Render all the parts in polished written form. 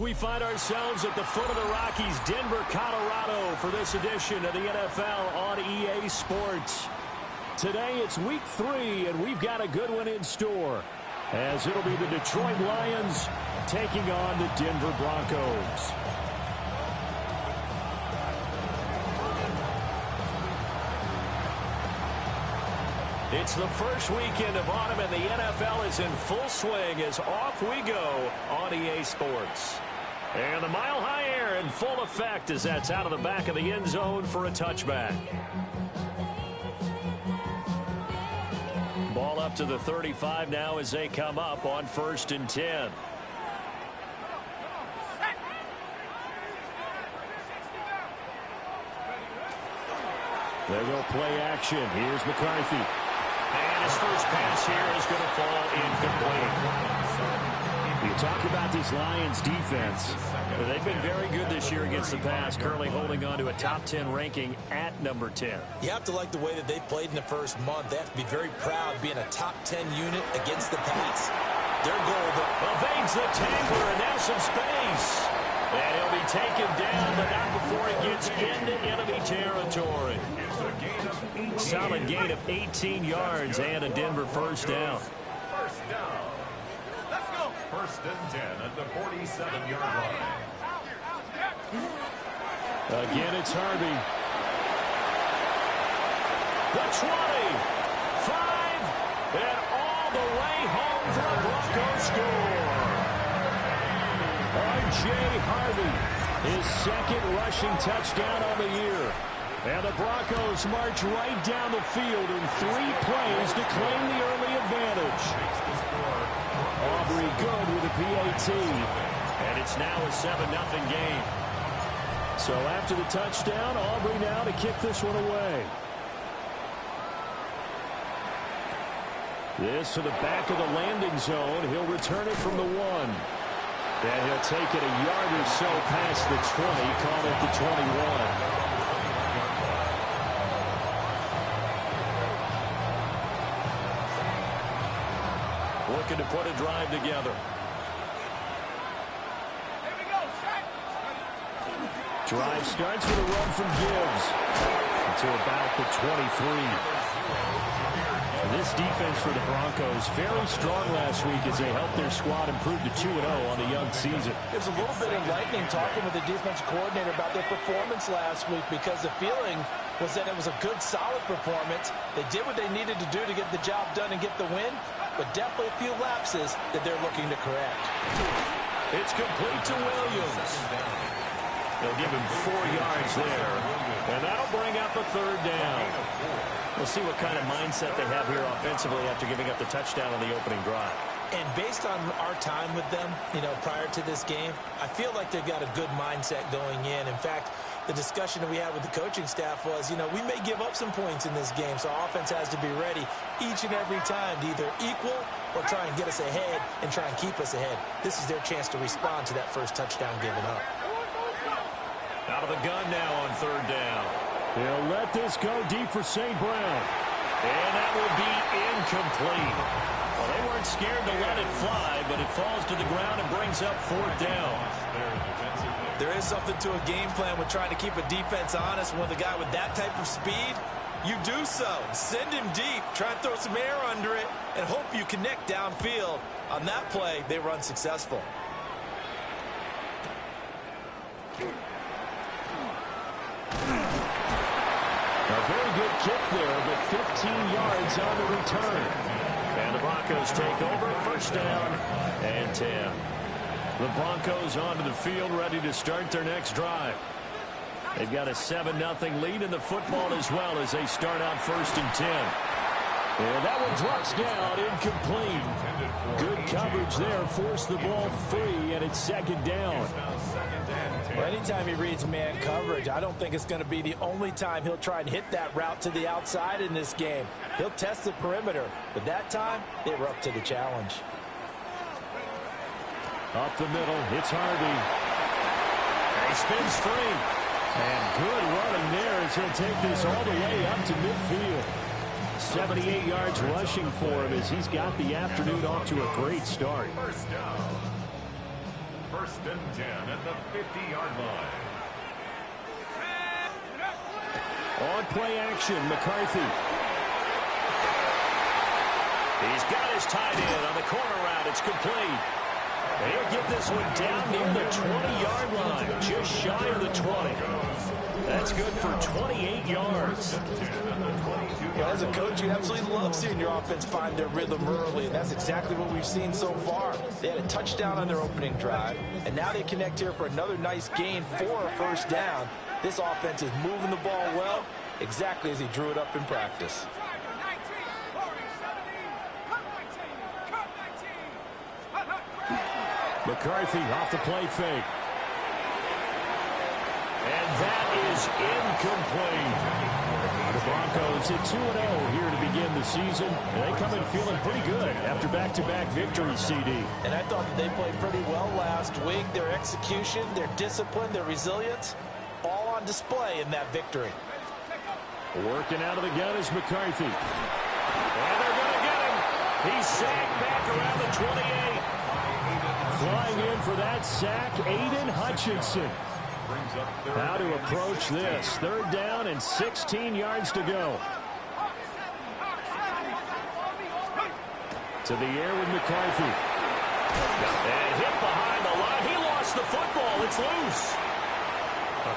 We find ourselves at the foot of the Rockies, Denver, Colorado, for this edition of the NFL on EA Sports. Today it's week 3, and we've got a good one in store, as it'll be the Detroit Lions taking on the Denver Broncos. It's the first weekend of autumn, and the NFL is in full swing as off we go on EA Sports. And the Mile High Air in full effect as that's out of the back of the end zone for a touchback. Ball up to the 35 now as they come up on 1st and 10. There go play action. Here's McCarthy. And his first pass here is going to fall incomplete. You talk about this Lions defense. They've been very good this year against the pass, currently holding on to a top 10 ranking at number 10. You have to like the way that they've played in the first month. They have to be very proud being a top 10 unit against the pass. Their goal evades the tackler, and now some space. And he'll be taken down, but not before he gets into enemy territory. Solid gain of 18 yards and a Denver first down. First down. Let's go. 1st and 10 at the 47-yard line. Again, it's Harvey. The 20, 5, and all the way home for a Broncos score. R.J. Harvey, his second rushing touchdown on the year. And the Broncos march right down the field in 3 plays to claim the early advantage. Aubrey good with a PAT. And it's now a 7-0 game. So after the touchdown, Aubrey now to kick this one away. This to the back of the landing zone. He'll return it from the 1. And he'll take it a yard or so past the 20, call it the 21. Looking to put a drive together. Drive starts with a run from Gibbs to about the 23. This defense for the Broncos very strong last week as they helped their squad improve to 2-0 on the young season. It was a little bit enlightening talking with the defense coordinator about their performance last week, because the feeling was that it was a good, solid performance. They did what they needed to do to get the job done and get the win, but definitely a few lapses that they're looking to correct. It's complete to Williams. They'll give him 4 yards there, and that'll bring up a 3rd down. We'll see what kind of mindset they have here offensively after giving up the touchdown on the opening drive. And based on our time with them, prior to this game, I feel like they've got a good mindset going in. In fact, the discussion that we had with the coaching staff was, we may give up some points in this game, so offense has to be ready each and every time to either equal or try and get us ahead and try and keep us ahead. This is their chance to respond to that first touchdown given up. Out of the gun now on 3rd down. He'll let this go deep for St. Brown. And that will be incomplete. Well, they weren't scared to let it fly, but it falls to the ground and brings up 4th down. There is something to a game plan with trying to keep a defense honest. With a guy with that type of speed, you do so. Send him deep. Try and throw some air under it and hope you connect downfield. On that play, they were unsuccessful. A very good kick there, but 15 yards on the return. And the Broncos take over, 1st down and 10. The Broncos onto the field, ready to start their next drive. They've got a 7-0 lead in the football as well as they start out 1st and 10. And that one drops down, incomplete. Good coverage there, forced the ball free, and it's 2nd down. Well, anytime he reads man coverage, I don't think it's going to be the only time he'll try and hit that route to the outside in this game. He'll test the perimeter, but that time, they were up to the challenge. Up the middle, it's Harvey. He spins free. And good running there as he'll take this all the way up to midfield. 78 yards rushing for him as he's got the afternoon off to a great start. 1st First and 10 at the 50-yard line. On play action, McCarthy. He's got his tight end on the corner route. It's complete. He'll get this one down near the 20-yard line, just shy of the 20. That's good for 28 yards. Well, as a coach, you absolutely love seeing your offense find their rhythm early, and that's exactly what we've seen so far. They had a touchdown on their opening drive, and now they connect here for another nice gain for a first down. This offense is moving the ball well, exactly as he drew it up in practice. McCarthy off the play fake. And that is incomplete. The Broncos at 2-0 here to begin the season. And they come in feeling pretty good after back-to-back victories, CD. And I thought that they played pretty well last week. Their execution, their discipline, their resilience, all on display in that victory. Working out of the gun is McCarthy. And they're going to get him. He's sacked back around the 28. Flying in for that sack, Aiden Hutchinson. How to approach this. Third down and 16 yards to go. To the air with McCarthy. And hit behind the line. He lost the football. It's loose.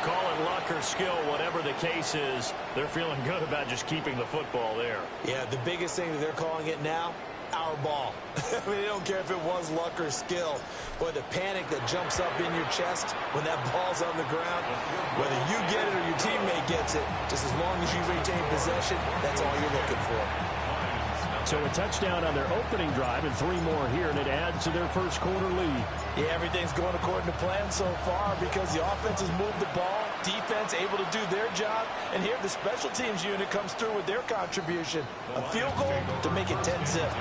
Call it luck or skill, whatever the case is. They're feeling good about just keeping the football there. Yeah, the biggest thing that they're calling it now, our ball. I mean, they don't care if it was luck or skill. Boy, the panic that jumps up in your chest when that ball's on the ground, whether you get it or your teammate gets it, just as long as you retain possession, that's all you're looking for. So a touchdown on their opening drive and 3 more here, and it adds to their first quarter lead. Yeah, everything's going according to plan so far because the offense has moved the ball, defense able to do their job, and here the special teams unit comes through with their contribution. A field goal to make it 10-zip.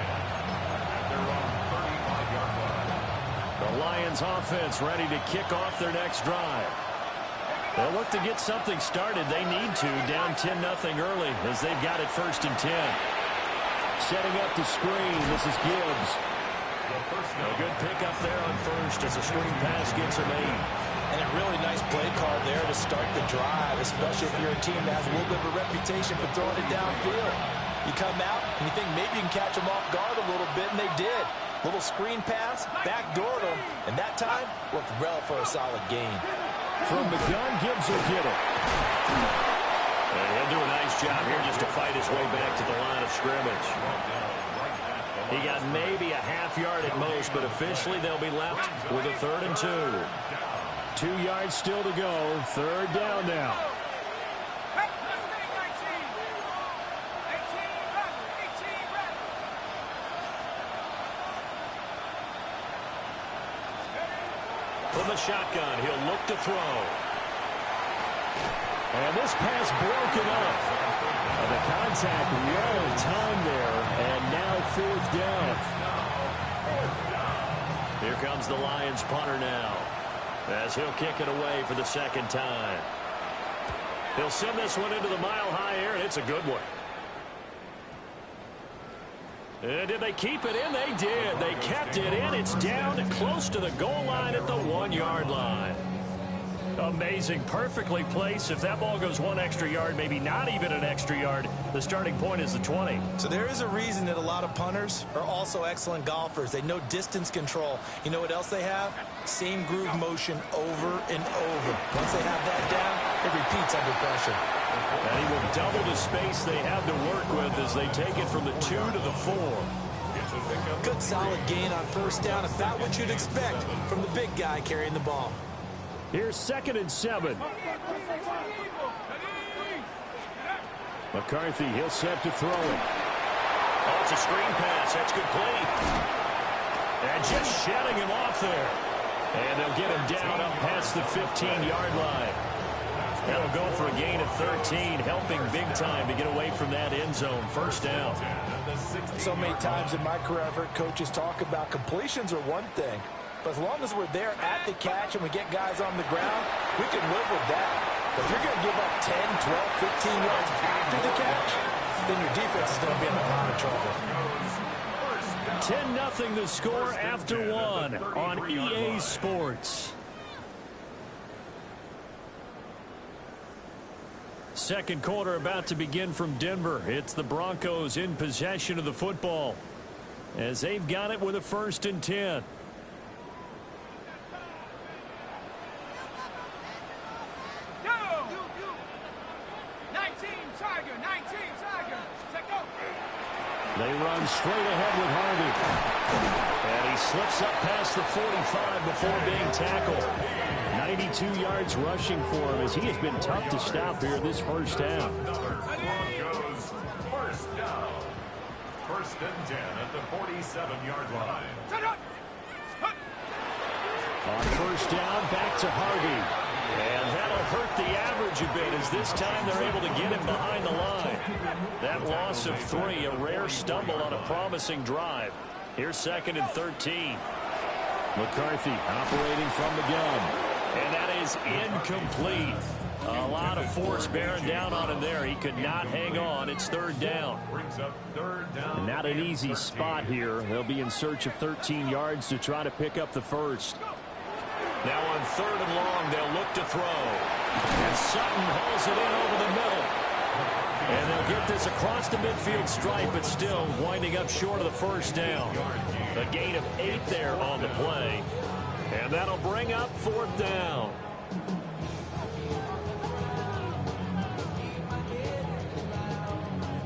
The Lions offense ready to kick off their next drive. They'll look to get something started. They need to, down 10-0 early as they've got it first and 10. Setting up the screen, this is Gibbs. A good pickup there on first as a screen pass gets her made. And a really nice play call there to start the drive, especially if you're a team that has a little bit of a reputation for throwing it downfield. You come out and you think maybe you can catch them off guard a little bit, and they did. Little screen pass, backdoored them, and that time worked well for a solid gain. From the gun, Gibbs will get it. And he'll do a nice job here just to fight his way back to the line of scrimmage. He got maybe a half yard at most, but officially they'll be left with a 3rd and 2. 2 yards still to go. 3rd down now. From the shotgun, he'll look to throw. And this pass broken up. The contact well timed there, and now 4th down. Here comes the Lions punter now, as he'll kick it away for the 2nd time. He'll send this one into the mile-high air, and it's a good one. And did they keep it in? They did. They kept it in. It's down close to the goal line at the 1-yard line. Amazing. Perfectly placed. If that ball goes 1 extra yard, maybe not even an extra yard, the starting point is the 20. So there is a reason that a lot of punters are also excellent golfers. They know distance control. You know what else they have? Same groove motion over and over. Once they have that down, it repeats under pressure. And he will double the space they have to work with as they take it from the 2 to the 4. Good solid gain on first down. About what you'd expect from the big guy carrying the ball. Here's 2nd and 7. McCarthy, he'll set to throw it. Oh, it's a screen pass. That's complete. And just shutting him off there. And they'll get him down up past the 15-yard line. That'll go for a gain of 13, helping big time to get away from that end zone. First down. So many times in my career, I've heard coaches talk about completions are one thing. But as long as we're there at the catch and we get guys on the ground, we can live with that. But if you're going to give up 10, 12, 15 yards after the catch, then your defense is going to be in a lot of trouble. 10-0 the score after one on EA Sports. Second quarter about to begin from Denver. It's the Broncos in possession of the football as they've got it with a 1st and 10. They run straight ahead with Harvey. And he slips up past the 45 before being tackled. 92 yards rushing for him as he has been tough to stop here this first half. Broncos first down. 1st and 10 at the 47-yard line. On 1st down, back to Harvey. And that'll hurt the average a bit as this time they're able to get him behind the line. That loss of 3, a rare stumble on a promising drive. Here's 2nd and 13. McCarthy operating from the gun. And that is incomplete. A lot of force bearing down on him there. He could not hang on. It's 3rd down. Not an easy spot here. They'll be in search of 13 yards to try to pick up the 1st. Now on 3rd and long, they'll look to throw. And Sutton hauls it in over the middle. And they'll get this across the midfield stripe, but still winding up short of the 1st down. A gain of 8 there on the play. And that'll bring up 4th down.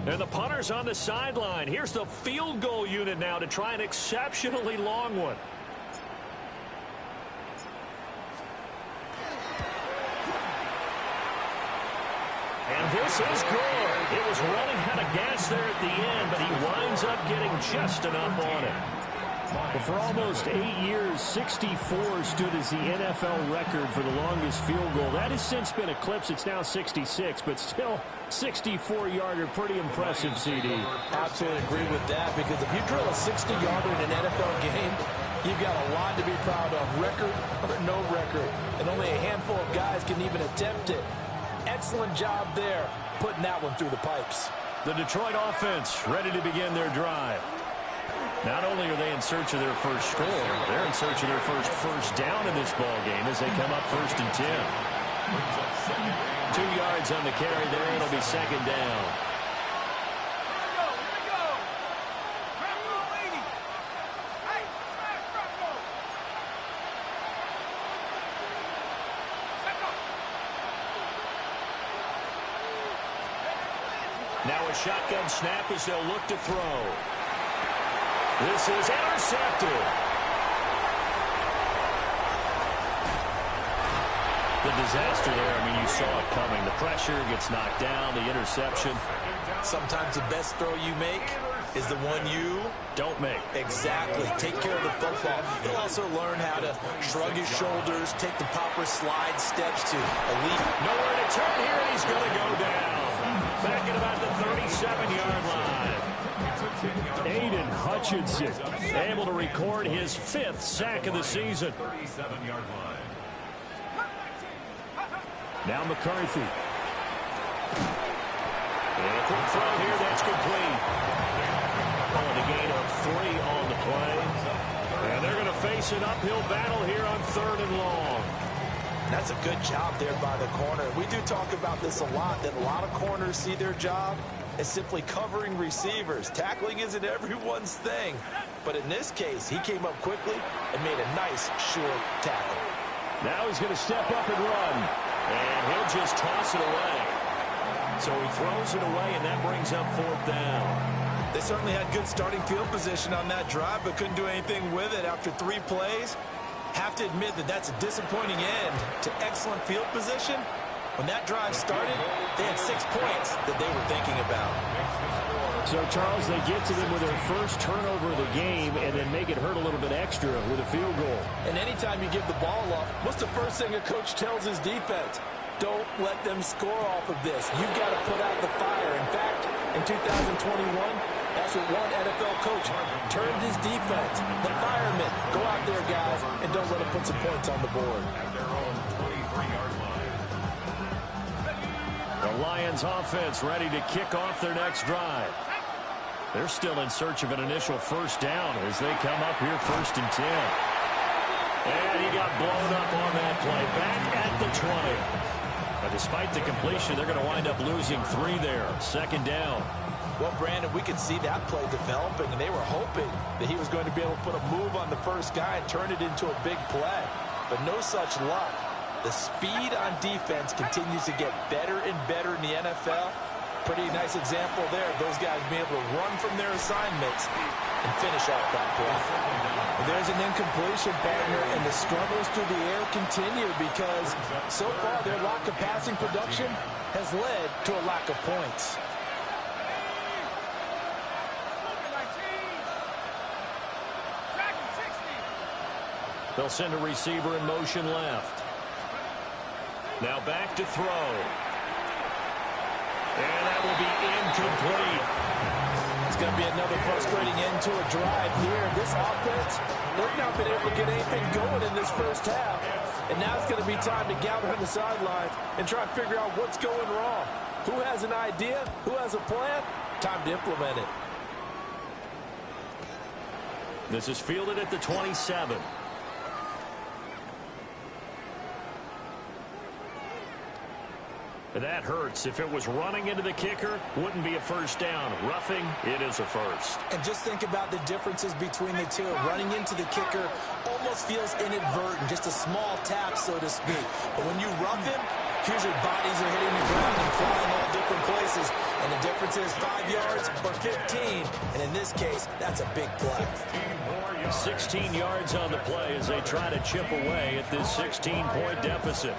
And the punter's on the sideline. Here's the field goal unit now to try an exceptionally long one. And this is good. It was running out of gas there at the end, but he winds up getting just enough on it. But for almost 8 years, 64 stood as the NFL record for the longest field goal. That has since been eclipsed. It's now 66, but still 64-yarder. Pretty impressive, CD. Absolutely agree with that, because if you drill a 60-yarder in an NFL game, you've got a lot to be proud of, record or no record. And only a handful of guys can even attempt it. Excellent job there, putting that one through the pipes. The Detroit offense ready to begin their drive. Not only are they in search of their first score, they're in search of their first down in this ball game as they come up 1st and 10. 2 yards on the carry there. It'll be 2nd down. Now a shotgun snap as they'll look to throw. This is intercepted. The disaster there, I mean, you saw it coming. The pressure gets knocked down, the interception. Sometimes the best throw you make is the one you don't make. Exactly. Take care of the football. He'll also learn how to shrug his shoulders, take the proper slide steps to elite. Nowhere to turn here, and he's going to go down. Back at about the 37-yard line. Aiden Hutchinson able to record his 5th sack of the season. 37-yard line. Now McCarthy. And a quick throw here, that's complete. Oh, the gain of 3 on the play. And they're going to face an uphill battle here on 3rd and long. That's a good job there by the corner. We do talk about this a lot, that a lot of corners see their job as simply covering receivers. Tackling isn't everyone's thing. But in this case, he came up quickly and made a nice, short tackle. Now he's going to step up and run. And he'll just toss it away. So he throws it away, and that brings up 4th down. They certainly had good starting field position on that drive, but couldn't do anything with it after 3 plays. Have to admit that that's a disappointing end to excellent field position. When that drive started, they had 6 points that they were thinking about. So, Charles, they get to them with their first turnover of the game and then make it hurt a little bit extra with a field goal. And anytime you give the ball up, what's the first thing a coach tells his defense? Don't let them score off of this. You've got to put out the fire. In fact, in 2021, that's what one NFL coach turned his defense. The firemen. Go out there, guys, and don't let them put some points on the board. At their own 23-yard line. The Lions offense ready to kick off their next drive. They're still in search of an initial first down as they come up here 1st and 10. And he got blown up on that play. Back at the 20. But despite the completion, they're going to wind up losing 3 there. 2nd down. Well, Brandon, we could see that play developing, and they were hoping that he was going to be able to put a move on the first guy and turn it into a big play. But no such luck. The speed on defense continues to get better and better in the NFL. Pretty nice example there of those guys being able to run from their assignments and finish off that play. There's an incompletion, partner, and the struggles through the air continue because so far their lack of passing production has led to a lack of points. They'll send a receiver in motion left. Now back to throw. And that will be incomplete. It's going to be another frustrating end to a drive here. This offense, they've not been able to get anything going in this first half. And now it's going to be time to gather on the sidelines and try and figure out what's going wrong. Who has an idea? Who has a plan? Time to implement it. This is fielded at the 27. That hurts. If it was running into the kicker, wouldn't be a first down. Roughing, it is a first. And just think about the differences between the two. Running into the kicker almost feels inadvertent, just a small tap, so to speak. But when you rough him, here's your bodies are hitting the ground and flying all different places. And the difference is 5 yards or 15. And in this case, that's a big play. 16 yards on the play as they try to chip away at this 16-point deficit.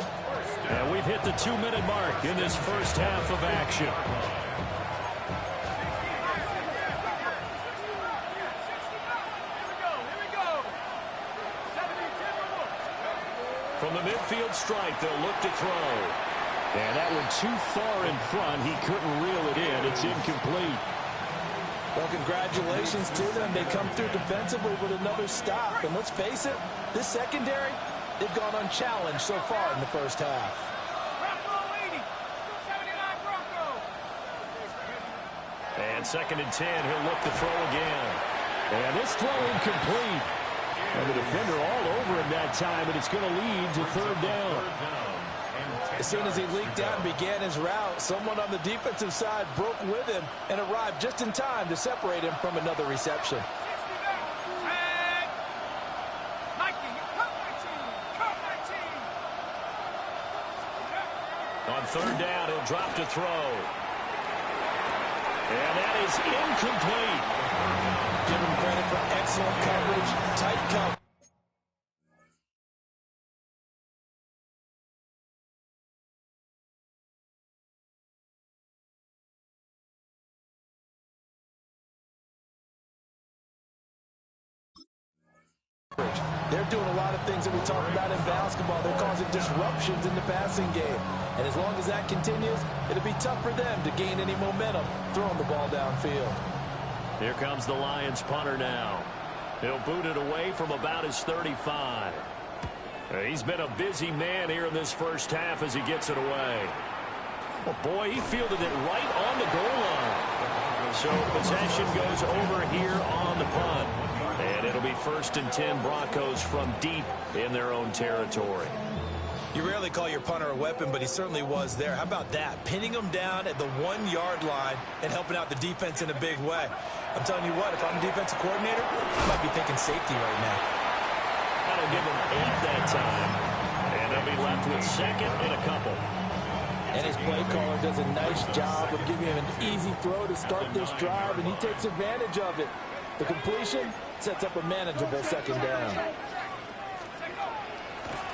And we've hit the 2-minute mark in this first half of action. From the midfield stripe, they'll look to throw. And that one too far in front. He couldn't reel it in. It's incomplete. Well, congratulations to them. They come through defensively with another stop. And let's face it, this secondary, they've gone unchallenged so far in the first half. And 2nd and 10, he'll look to throw again. And this throw incomplete. And the defender all over him that time, and it's going to lead to 3rd down. As soon as he leaked out and began his route, someone on the defensive side broke with him and arrived just in time to separate him from another reception. On 3rd down, he'll drop to throw. And that is incomplete. Give him credit for excellent coverage, tight coverage. They're doing a lot of things that we talk about in basketball. They're causing disruptions in the passing game. And as long as that continues, it'll be tough for them to gain any momentum throwing the ball downfield. Here comes the Lions punter now. He'll boot it away from about his 35. He's been a busy man here in this first half as he gets it away. Well, boy, he fielded it right on the goal line. So possession goes over here on the punt. And it'll be 1st and 10 Broncos from deep in their own territory. You rarely call your punter a weapon, but he certainly was there. How about that? Pinning him down at the 1-yard line and helping out the defense in a big way. I'm telling you what, if I'm a defensive coordinator, I might be thinking safety right now. That'll give him 8 that time. And they'll be left with 2nd and a couple. And his play caller does a nice job of giving him an easy throw to start this drive, and he takes advantage of it. The completion sets up a manageable 2nd down.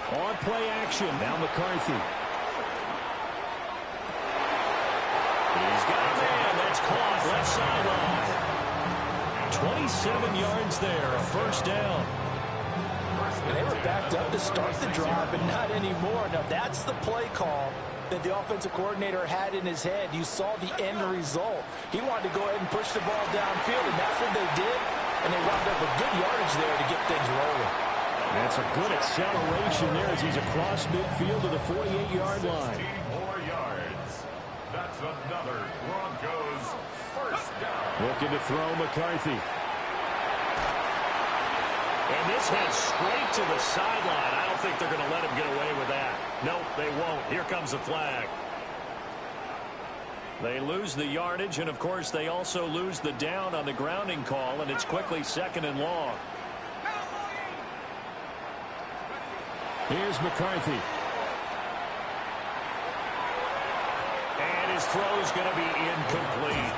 On play action, now McCarthy. He's got a man. That's caught left sideline. 27 yards there, a 1st down. And they were backed up to start the drive, but not anymore. Now, that's the play call that the offensive coordinator had in his head. You saw the end result. He wanted to go ahead and push the ball downfield, and that's what they did. And they wound up with good yardage there to get things rolling. That's a good acceleration there as he's across midfield to the 48-yard line. 4 yards. That's another Broncos first down. Looking to throw McCarthy. And this heads straight to the sideline. I don't think they're going to let him get away with that. Nope, they won't. Here comes the flag. They lose the yardage, and, of course, they also lose the down on the grounding call, and it's quickly 2nd and long. Here's McCarthy. And his throw's going to be incomplete.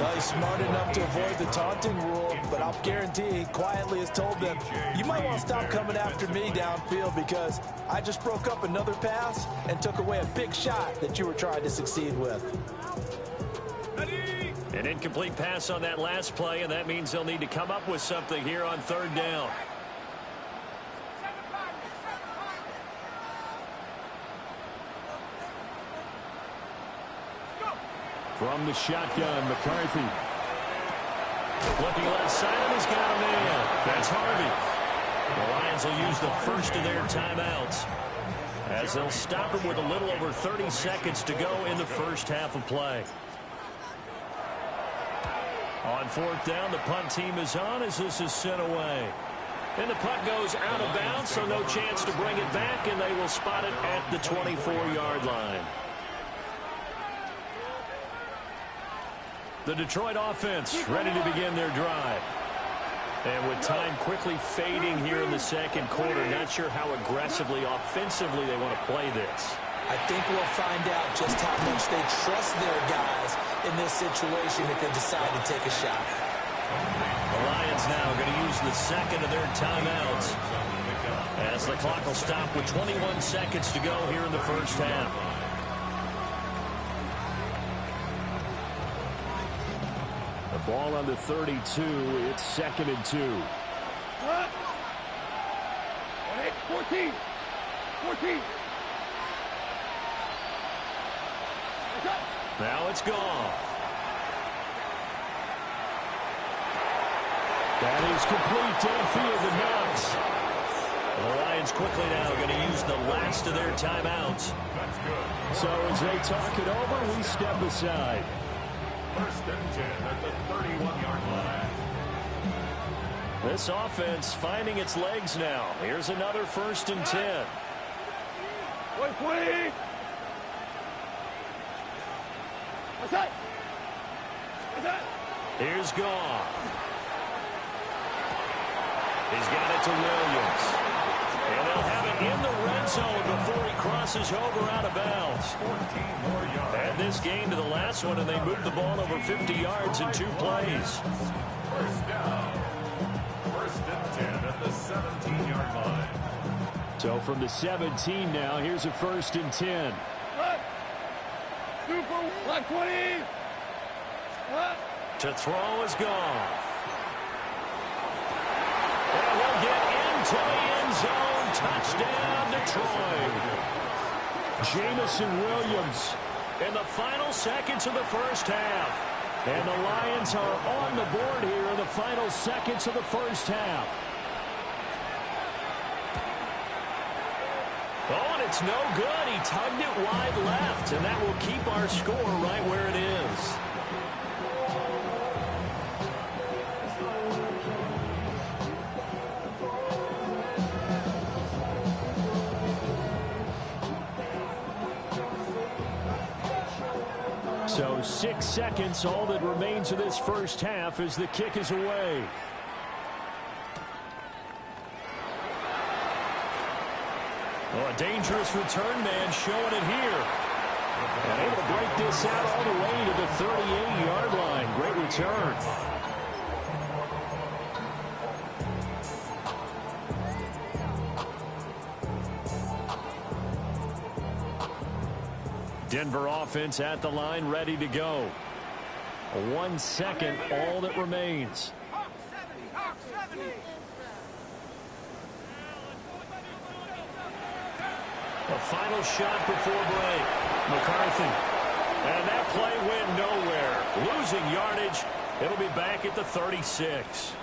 Well, he's smart enough to avoid the taunting rule, but I'll guarantee he quietly has told them, you might want to stop coming after me downfield because I just broke up another pass and took away a big shot that you were trying to succeed with. An incomplete pass on that last play, and that means they'll need to come up with something here on 3rd down. From the shotgun, McCarthy. Looking left side, he's got a man. That's Harvey. The Lions will use the first of their timeouts as they'll stop him with a little over 30 seconds to go in the first half of play. On 4th down, the punt team is on as this is sent away. And the punt goes out of bounds, so no chance to bring it back, and they will spot it at the 24-yard line. The Detroit offense ready to begin their drive. And with time quickly fading here in the 2nd quarter, not sure how aggressively, offensively they want to play this. I think we'll find out just how much they trust their guys in this situation if they decide to take a shot. The Lions now going to use the 2nd of their timeouts as the clock will stop with 21 seconds to go here in the first half. The ball on the 32. It's 2nd and 2. 14. Now it's gone. That is complete downfield to Knox. The Lions quickly now going to use the last of their timeouts. That's good. So as they talk it over, we step aside. 1st and 10 at the 31-yard line. This offense finding its legs now. Here's another 1st and 10. 20. Here's Goff. He's got it to Williams. And they'll have it in the red zone before he crosses over out of bounds. 14 more yards. Add this game to the last one, and they moved the ball over 50 yards in 2 plays. First down. 1st and 10 at the 17-yard line. So from the 17 now, here's a 1st and 10. Super 120. To throw is Goff. And he'll get into the end zone. Touchdown, Detroit. Jamison Williams in the final seconds of the first half. And the Lions are on the board here in the final seconds of the first half. Oh, and it's no good. He tugged it wide left, and that will keep our score right where it is. So 6 seconds, all that remains of this first half as the kick is away. Oh, a dangerous return man showing it here. And able to break this out all the way to the 38-yard line. Great return. Denver offense at the line, ready to go. 1 second, all that remains. A final shot before break. McCarthy. And that play went nowhere. Losing yardage. It'll be back at the 36.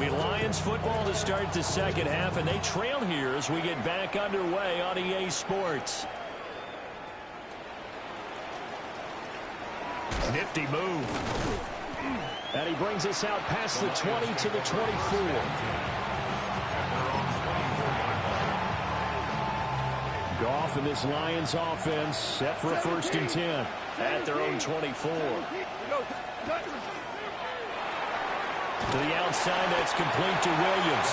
be Lions football to start the second half, and they trail here as we get back underway on EA Sports. Nifty move. And he brings us out past the 20 to the 24. Goff and this Lions offense set for a 1st and 10 at their own 24. To the outside, that's complete to Williams.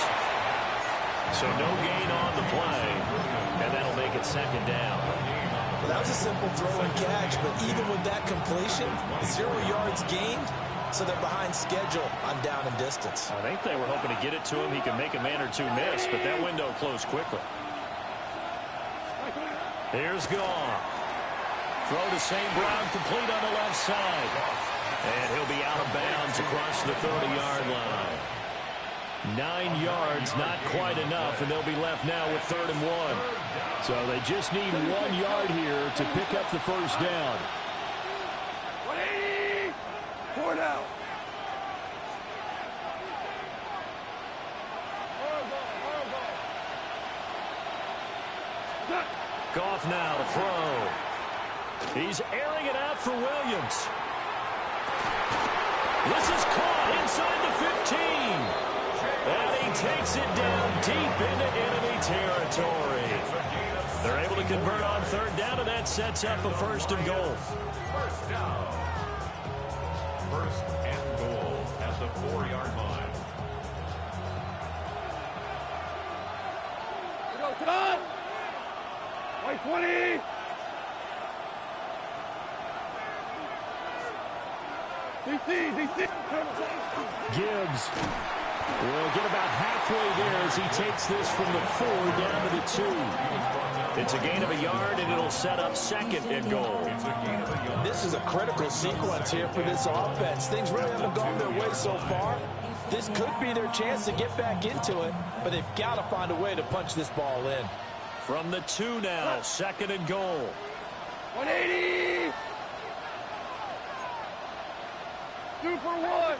So no gain on the play, and that'll make it 2nd down. Well, that was a simple throw and catch, but even with that completion, 0 yards gained, so they're behind schedule on down and distance. I think they were hoping to get it to him. He can make a man or two miss, but that window closed quickly. Here's Goff. Throw to St. Brown, complete on the left side. And he'll be out of bounds across the 30-yard line. 9 yards, not quite enough, and they'll be left now with 3rd and 1. So they just need 1 yard here to pick up the 1st down. 180! 4 down. Goff now to throw. He's airing it out for Williams. This is caught inside the 15. And he takes it down deep into enemy territory. They're able to convert on 3rd down, and that sets up a 1st and goal. 1st down. 1st and goal at the 4-yard line. Go, Todd! White 20! DC! Gibbs will get about halfway there as he takes this from the 4 down to the 2. It's a gain of a yard, and it'll set up 2nd and goal. This is a critical sequence here for this offense. Things really haven't gone their way so far. This could be their chance to get back into it, but they've got to find a way to punch this ball in. From the 2 now, 2nd and goal. 180! Super 1!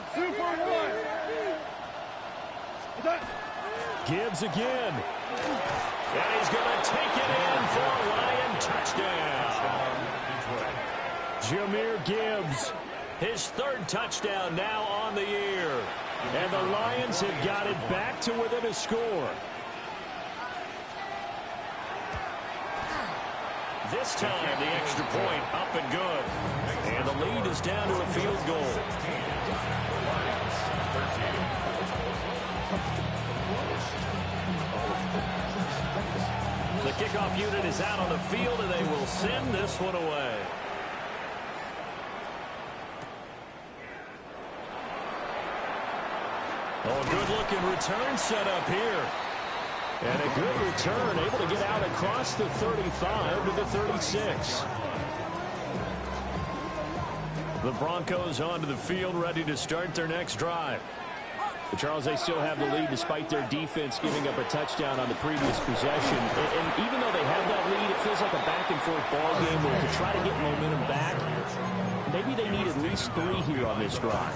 Gibbs again. And he's going to take it in for a Lion touchdown. Jahmyr Gibbs, his 3rd touchdown now on the year. And the Lions have got it back to within a score. This time, the extra point up and good. And the lead is down to a field goal. The kickoff unit is out on the field, and they will send this one away. Oh, good-looking return set up here. And a good return, able to get out across the 35 to the 36. The Broncos onto the field, ready to start their next drive. But Charles, they still have the lead despite their defense giving up a touchdown on the previous possession. And even though they have that lead, it feels like a back-and-forth ball game where to try to get momentum back, maybe they need at least 3 here on this drive.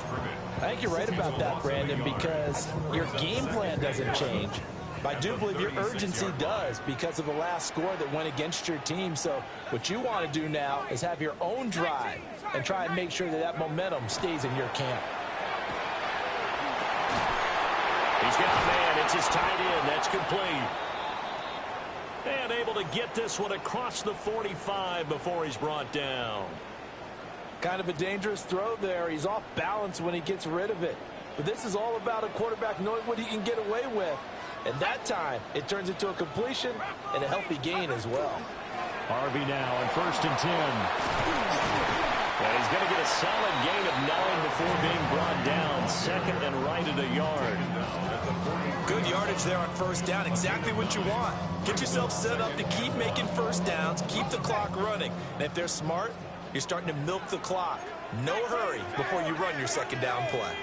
I think you're right about that, Brandon, because your game plan doesn't change. I do believe your urgency does because of the last score that went against your team. So what you want to do now is have your own drive and try and make sure that that momentum stays in your camp. He's got a man. It's his tight end. That's complete. And able to get this one across the 45 before he's brought down. Kind of a dangerous throw there. He's off balance when he gets rid of it. But this is all about a quarterback knowing what he can get away with. And that time, it turns into a completion and a healthy gain as well. Harvey now on 1st and 10. And he's going to get a solid gain of 9 before being brought down. 2nd and right at a yard. Good yardage there on 1st down. Exactly what you want. Get yourself set up to keep making 1st downs, keep the clock running. And if they're smart, you're starting to milk the clock. No hurry before you run your 2nd down play.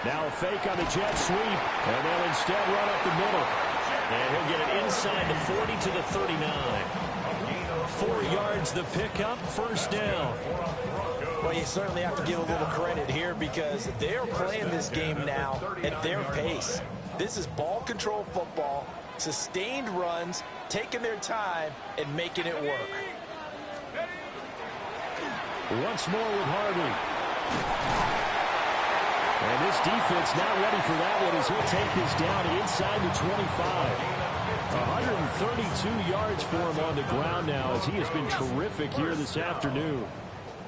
Now a fake on the jet sweep, and they'll instead run up the middle. And he'll get it inside the 40 to the 39. 4 yards the pickup, first down. Well, you certainly have to give a little credit here because they're playing this game now at their pace. This is ball control football, sustained runs, taking their time, and making it work. Once more with Harvey. And this defense not ready for that one as he'll take this down inside the 25. 132 yards for him on the ground now as he has been terrific here this afternoon.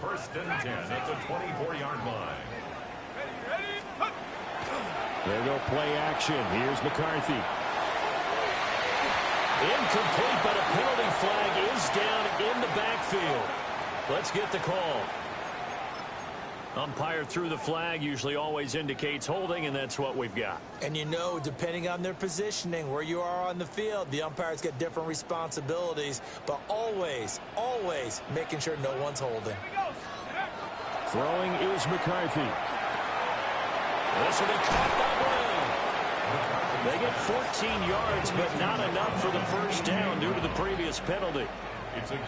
First and 10 at the 24-yard line. There go play action. Here's McCarthy. Incomplete, but a penalty flag is down in the backfield. Let's get the call. Umpire threw the flag, usually always indicates holding, and that's what we've got. And you know, depending on their positioning, where you are on the field, the umpire's got different responsibilities, but always, always making sure no one's holding. Throwing is McCarthy. This will be caught by Brown. They get 14 yards, but not enough for the first down due to the previous penalty.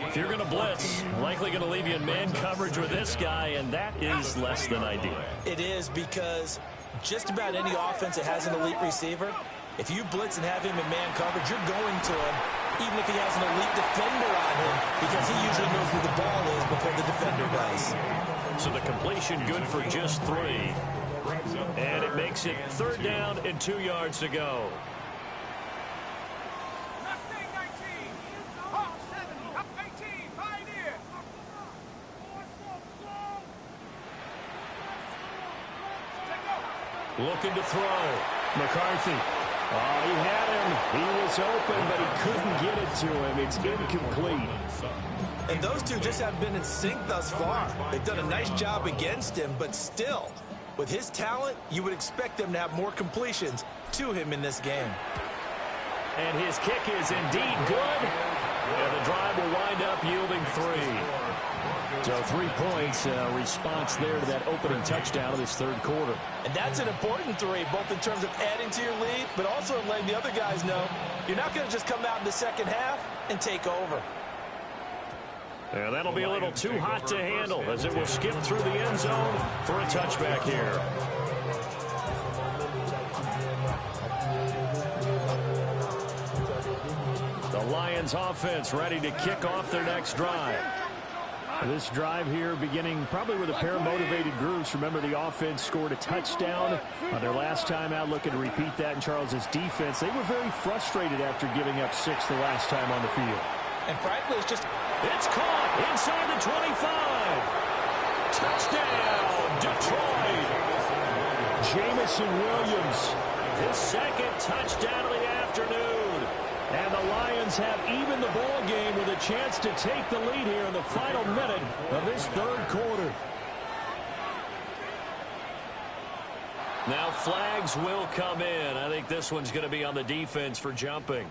If you're going to blitz, likely going to leave you in man coverage with this guy, and that is less than ideal. It is because just about any offense that has an elite receiver, if you blitz and have him in man coverage, you're going to him, even if he has an elite defender on him, because he usually knows where the ball is before the defender does. So the completion good for just 3. And it makes it 3rd down and 2 yards to go. Looking to throw. McCarthy. Oh, he had him. He was open, but he couldn't get it to him. It's incomplete. And those two just haven't been in sync thus far. They've done a nice job against him, but still, with his talent, you would expect them to have more completions to him in this game. And his kick is indeed good. And the drive will wind up yielding 3. So 3 points, response there to that opening touchdown of this 3rd quarter. And that's an important 3, both in terms of adding to your lead, but also letting the other guys know you're not going to just come out in the second half and take over. Yeah, that'll be a little too hot to handle as it will skip through the end zone for a touchback here. The Lions offense ready to kick off their next drive. This drive here beginning probably with a pair of motivated groups. Remember, the offense scored a touchdown on their last time out, looking to repeat that in Charles's defense. They were very frustrated after giving up 6 the last time on the field. And frankly, it's caught inside the 25. Touchdown, Detroit. Jamison Williams, his 2nd touchdown of the afternoon. And the Lions have even the ball game with a chance to take the lead here in the final minute of this 3rd quarter. Now flags will come in. I think this one's going to be on the defense for jumping.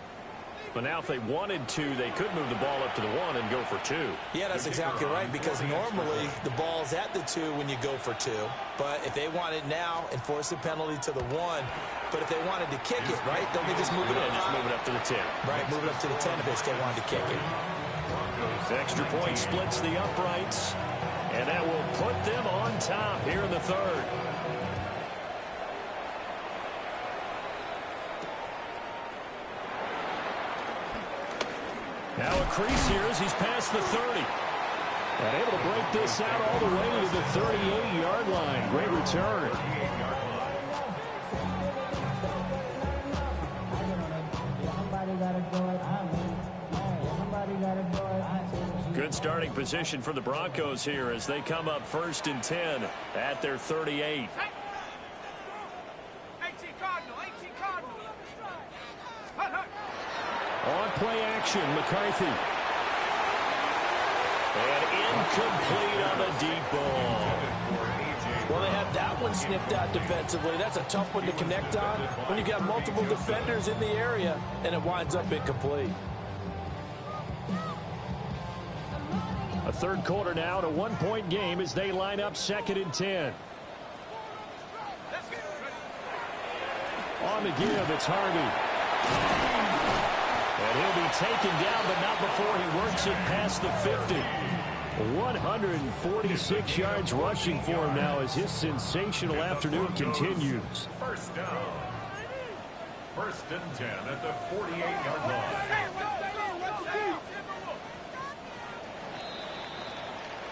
But now if they wanted to, they could move the ball up to the 1 and go for 2. Yeah, that's exactly right, because normally the ball's at the 2 when you go for 2. But if they want it now, enforce the penalty to the 1. But if they wanted to kick it, right, don't they just move it up? Just move it up to the 10. Right, move it up to the 10 if they still wanted to kick it. Extra point splits the uprights, and that will put them on top here in the 3rd. Now a crease here as he's past the 30. And able to break this out all the way to the 38-yard line. Great return. Good starting position for the Broncos here as they come up 1st and 10 at their 38. On play action, McCarthy. And incomplete on the deep ball. Well, they have that one snipped out defensively. That's a tough one to connect on when you got multiple defenders in the area, and it winds up incomplete. A 3rd quarter now and a 1-point game as they line up 2nd and 10. On the give, it's Harvey. And he'll be taken down, but not before he works it past the 50. 146 yards rushing for him now as his sensational afternoon continues. First down. First and 10 at the 48-yard line.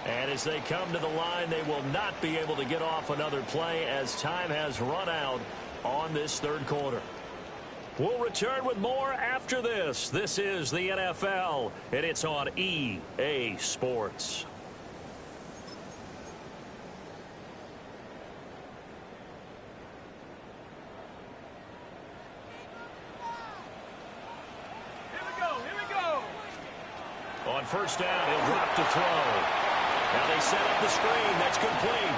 And as they come to the line, they will not be able to get off another play as time has run out on this third quarter. We'll return with more after this. This is the NFL, and it's on EA Sports. Here we go. On first down, he'll drop to throw. Now they set up the screen. That's complete.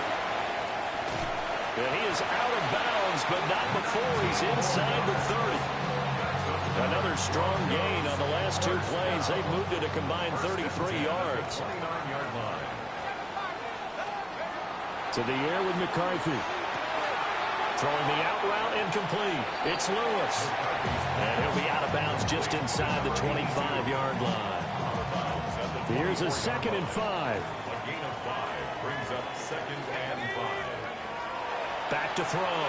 And he is out of bounds, but not before he's inside the 30. Another strong gain on the last two plays. They've moved it a combined 33 yards. 29-yard line. To the air with McCarthy. Throwing the out route incomplete. It's Lewis. And he'll be out of bounds just inside the 25-yard line. Here's a 2nd and 5. A gain of 5 brings up 2nd and 5. Back to throw.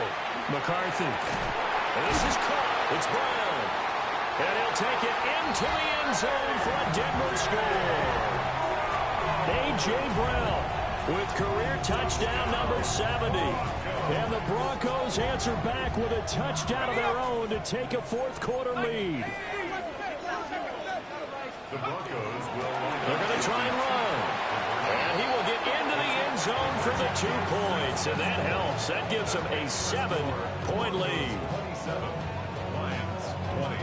McCarthy. And this is caught. It's Brown. And he'll take it into the end zone for a Denver score. A.J. Brown with career touchdown number 70. And the Broncos answer back with a touchdown of their own to take a fourth quarter lead. The Broncos will They're going to try and run. And he will get into the end zone for the 2 points. And that helps. That gives him a 7-point lead. 27. Lions 20.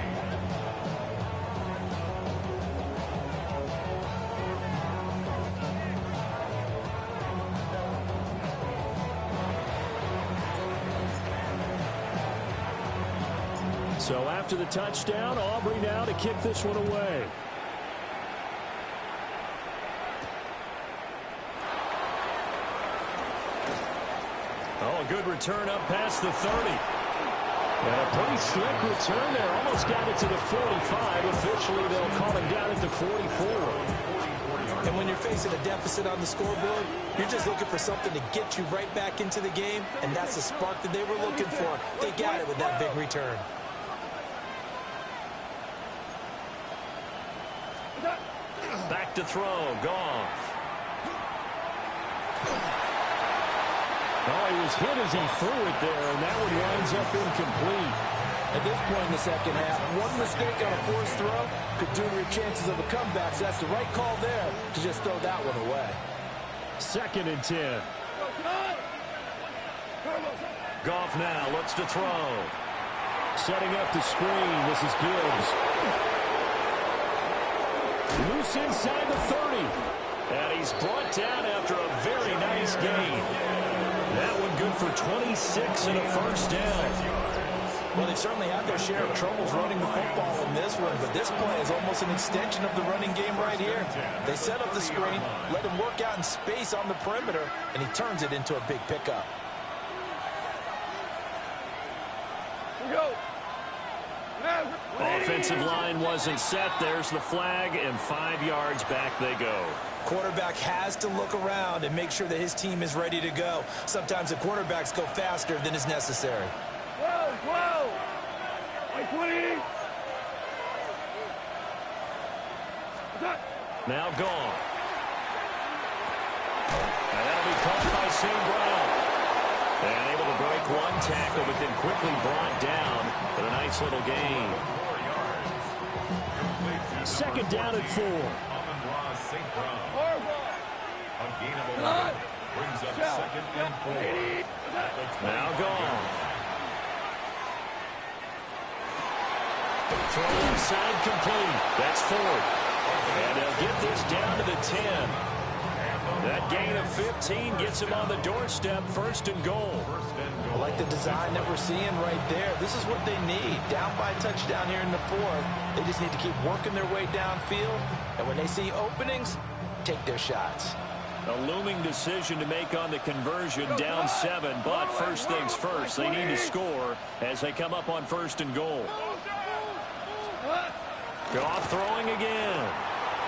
So after the touchdown, Aubrey now to kick this one away. Oh, a good return up past the 30. And a pretty slick return there. Almost got it to the 45. Officially, they'll call him down at the 44. And when you're facing a deficit on the scoreboard, you're just looking for something to get you right back into the game, and that's the spark that they were looking for. They got it with that big return. Back to throw. Goff. Oh, he was hit as he threw it there, and that one winds up incomplete. At this point in the second half, one mistake on a forced throw could doom your chances of a comeback, so that's the right call there to just throw that one away. 2nd and 10. Goff now looks to throw. Setting up the screen. This is Gibbs. Loose inside the 30. And he's brought down after a very nice gain. That one good for 26 and a first down. Well, they've certainly had their share of troubles running the football in this one, but this play is almost an extension of the running game right here. They set up the screen, let him work out in space on the perimeter, and he turns it into a big pickup. Here we go. Offensive line wasn't set. There's the flag, and 5 yards back they go. Quarterback has to look around and make sure that his team is ready to go. Sometimes the quarterbacks go faster than is necessary. 12. 20. Now gone. And that'll be caught by St. Brown. And able to break one tackle, but then quickly brought down with a nice little gain. 2nd down at 4. St. Brown. A gain of 11 brings up 2nd and 4. Now gone. Throw inside complete. That's 4th. And they'll get this down to the 10. That gain of 15 gets him on the doorstep, 1st and goal. I like the design that we're seeing right there. This is what they need. Down by a touchdown here in the 4th. They just need to keep working their way downfield. And when they see openings, take their shots. A looming decision to make on the conversion, down 7. But first things first, they need to score as they come up on 1st and goal. Goff throwing again.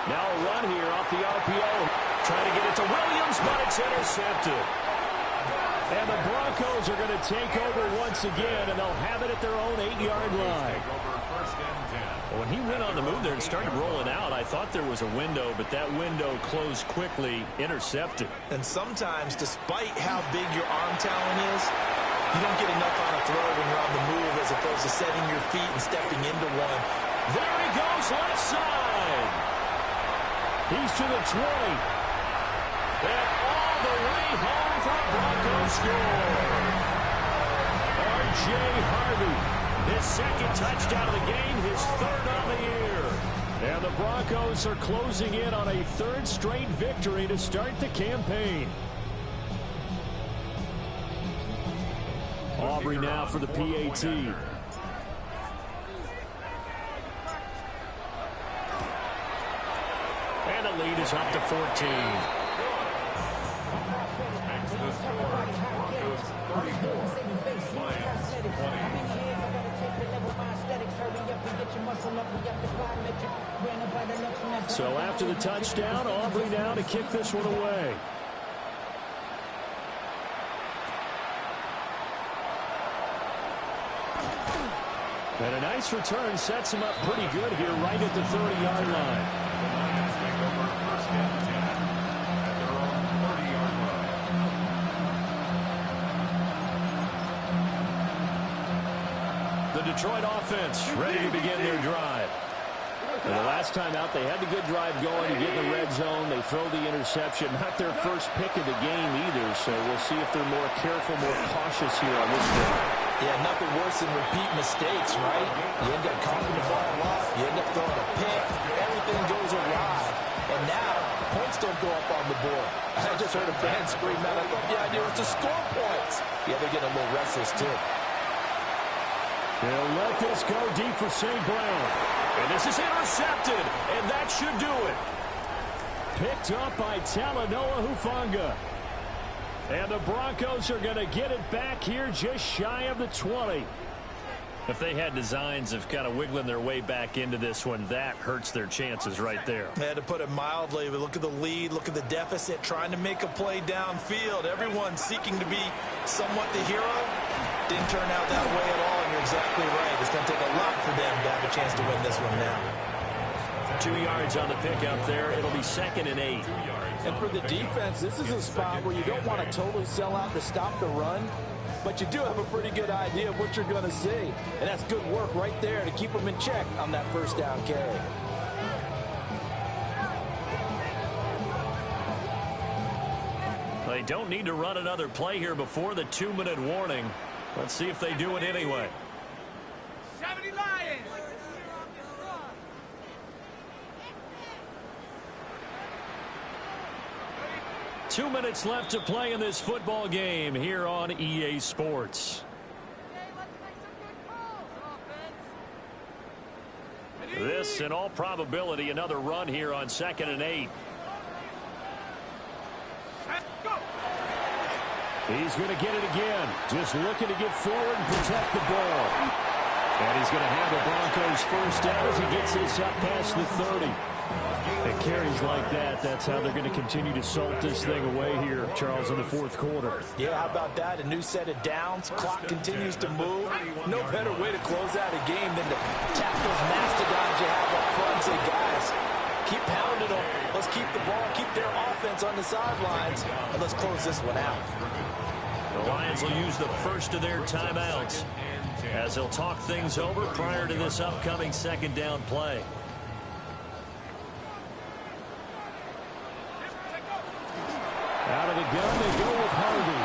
Now a run here off the RPO. Trying to get it to Williams, but it's intercepted. And the Broncos are going to take over once again, and they'll have it at their own 8-yard line. When he went on the move there and started rolling out, I thought there was a window, but that window closed quickly, intercepted. And sometimes, despite how big your arm talent is, you don't get enough on a throw when you're on the move as opposed to setting your feet and stepping into one. There he goes, left side. He's to the 20. And all the way home for a Broncos score. R.J. Harvey. His second touchdown of the game, his third on the year. And the Broncos are closing in on a third straight victory to start the campaign. Aubrey now for the PAT. And the lead is up to 14. Makes the score. Broncos 34. Lions 20. So after the touchdown, Aubrey now to kick this one away. And a nice return sets him up pretty good here right at the 30-yard line. The Lions take over first and 10 at their own 30-yard line. The Detroit offense ready to begin their drive. And the last time out, they had the good drive going to get in the red zone. They throw the interception. Not their first pick of the game either, so we'll see if they're more careful, more cautious here on this one. Yeah, nothing worse than repeat mistakes, right? You end up coughing the ball a lot. You end up throwing a pick. Everything goes awry. And now, points don't go up on the board. I just heard a fan scream out. I thought the idea was to score points. Yeah, they're getting a little restless, too. They'll let this go deep for St. Brown. And this is intercepted, and that should do it. Picked up by Talanoa Hufanga. And the Broncos are going to get it back here just shy of the 20. If they had designs of kind of wiggling their way back into this one, that hurts their chances right there. I had to put it mildly, but look at the lead, look at the deficit, trying to make a play downfield. Everyone seeking to be somewhat the hero. Didn't turn out that way at all, and you're exactly right. It's going to take a lot for them to have a chance to win this one now. 2 yards on the pickup there. It'll be 2nd and 8. And for the defense, this is a spot where you don't want to totally sell out to stop the run, but you do have a pretty good idea of what you're going to see. And that's good work right there to keep them in check on that first down carry. They don't need to run another play here before the 2-minute warning. Let's see if they do it anyway. 70 Lions! 2 minutes left to play in this football game here on EA Sports. This, in all probability, another run here on 2nd and 8. He's going to get it again. Just looking to get forward and protect the ball. And he's going to have the Broncos first down as he gets this up past the 30. And carries like that, that's how they're going to continue to salt this thing away here, Charles, in the fourth quarter. Yeah, how about that? A new set of downs. Clock continues to move. No better way to close out a game than to tap those mastodons you have up front and say, guys, keep pounding them. Let's keep the ball, keep their offense on the sidelines, and let's close this one out. The Lions will use the first of their timeouts as they'll talk things over prior to this upcoming second down play. Out of the gun, they go with Harvey.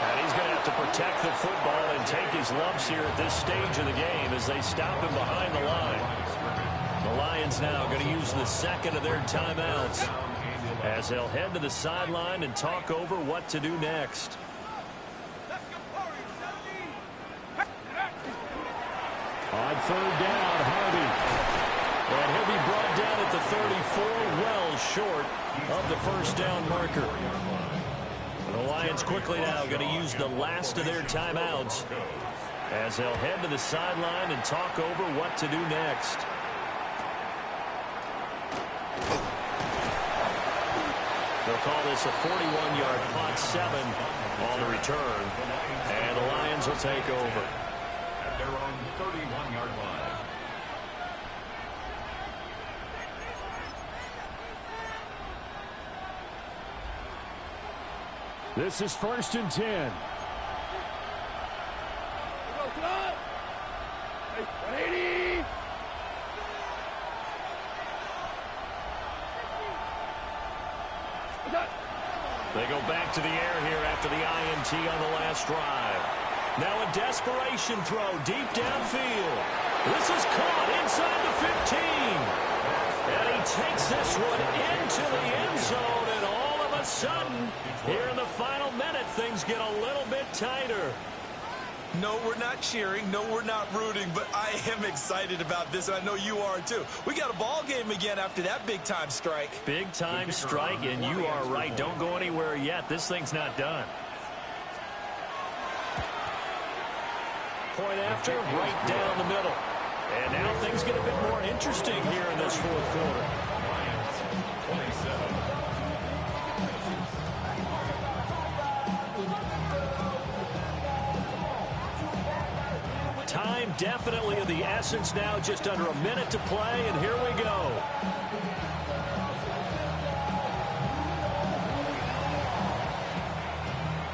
And he's going to have to protect the football and take his lumps here at this stage of the game as they stop him behind the line. The Lions now going to use the second of their timeouts as they'll head to the sideline and talk over what to do next. On third down, Harvey. And he'll be brought down at the 34, well short of the first down marker. The Lions quickly now going to use the last of their timeouts as they'll head to the sideline and talk over what to do next. They'll call this a 41-yard punt, 7 on the return. And the Lions will take over. At their own 31-yard line. This is 1st and 10. They go back to the air here after the INT on the last drive. Now a desperation throw deep downfield. This is caught inside the 15. And he takes this one into the end zone. And all of a sudden, here in the final minute, things get a little bit tighter. No, we're not cheering. No, we're not rooting. But I am excited about this, and I know you are too. We got a ball game again after that big-time strike. Big-time strike, and you are right. Don't go anywhere yet. This thing's not done. Point after, right down the middle. And now things get a bit more interesting here in this fourth quarter. 27. Time definitely of the essence now, just under a minute to play, and here we go.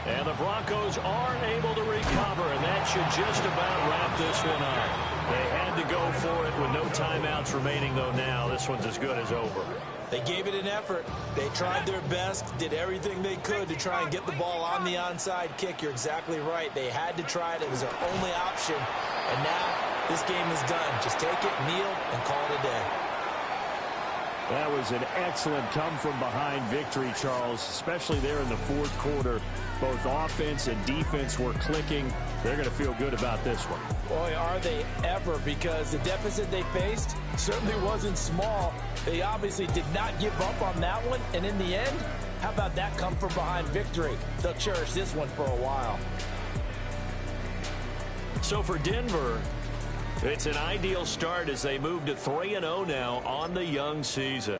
And the Broncos aren't able to recover, and that should just about wrap this one up. They had to go for it with no timeouts remaining, though now this one's as good as over. They gave it an effort. They tried their best, did everything they could to try and get the ball on the onside kick. You're exactly right. They had to try it. It was their only option. And now this game is done. Just take it, kneel, and call it a day. That was an excellent come-from-behind victory, Charles, especially there in the fourth quarter. Both offense and defense were clicking. They're going to feel good about this one. Boy, are they ever, because the deficit they faced certainly wasn't small. They obviously did not give up on that one, and in the end, how about that come-from-behind victory? They'll cherish this one for a while. So for Denver, it's an ideal start as they move to 3-0 now on the young season.